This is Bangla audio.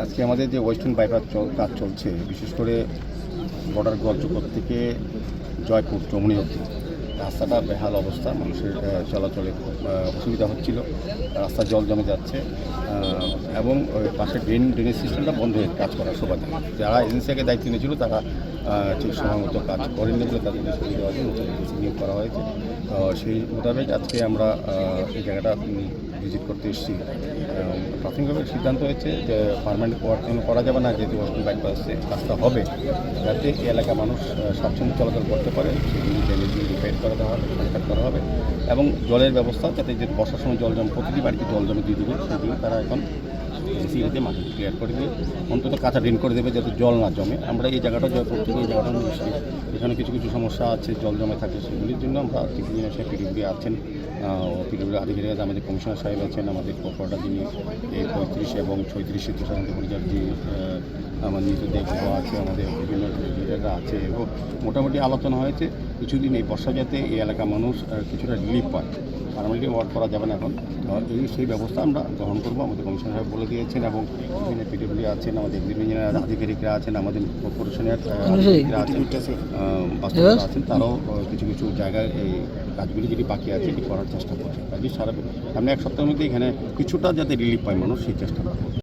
আজকে আমাদের যে ওয়েস্টার্ন বাইপাস কাজ চলছে, বিশেষ করে বর্ডার গলচক্কর থেকে জয়পুর চমনি অবধি রাস্তাটা বেহাল অবস্থা, মানুষের চলাচলে খুব অসুবিধা হচ্ছিল, রাস্তা জল জমে যাচ্ছে এবং পাশে ড্রেনেজ সিস্টেমটা বন্ধ হয়ে কাজ করার সুবাদে যারা এজেন্সিকে দায়িত্ব নিয়েছিল তারা ঠিক সময় মতো কাজ করেননি বলে তাদেরকে সুবিধা হয়েছে, নতুন এজেন্সি নিয়োগ করা হয়েছে। সেই মোতাবেক আজকে আমরা এই জায়গাটা ভিজিট করতে এসেছি। প্রাথমিকভাবে সিদ্ধান্ত হয়েছে যে পারমানেন্ট করা যাবে না, যেহেতু ওয়েস্টার্ন বাইপাসে কাজটা হবে, যাতে এই এলাকা মানুষ স্বাচ্ছন্দ্য চলাচল করতে পারে সেগুলি ড্রেনেজগুলি রিপেয়ার করা দেওয়া হবে, সংস্কার করা হবে এবং জলের ব্যবস্থা যাতে যে বর্ষার সময় জল জমে, প্রতিটি বাড়িতে জল জমে দিয়ে দেবে, সেগুলো তারা এখন সিঁড়িতে মাটি ক্লিয়ার করে দিয়ে অন্তত কাঁচা ড্রেন করে দেবে যাতে জল না জমে। আমরা এই জায়গাটা জয়পুর থেকে এই জায়গাটা নিয়ে এসেছি, এখানে কিছু কিছু সমস্যা আছে, জল জমে থাকে, সেগুলির জন্য আমরা কিছুদিন এসে পিডিগুলি আছেন, পিডিগুলি আধিকারিক আছে, আমাদের কমিশনার সাহেব আছেন, আমাদের কর্পোরেটর যিনি এই 35 এবং 36 তুষারান্ত পরিচার যে আমার নিজের দেখভাল আছে, আমাদের বিভিন্ন লিডাররা আছে এবং মোটামুটি আলোচনা হয়েছে কিছুদিন এই বর্ষা যাতে এই এলাকার মানুষ কিছুটা রিলিফ পায়। পারমানেন্টলি ওয়ার্ক করা যাবে না এখন, সেই ব্যবস্থা আমরা গ্রহণ করবো, আমাদের কমিশনার সাহেব বলে দিয়েছেন এবং বিভিন্ন পিডিগুলি আছেন, আমাদের ইঞ্জিনিয়ার আধিকারিকরা আছেন, আমাদের কর্পোরেশনের বাস্তবতা আছেন, তারাও কিছু কিছু জায়গায় এই কাজগুলি যেটি বাকি আছে এটি করার চেষ্টা করছে। কাজে সামনে এক সপ্তাহের মধ্যে এখানে কিছুটা যাতে রিলিফ পায় মানুষ, সেই চেষ্টা করবো।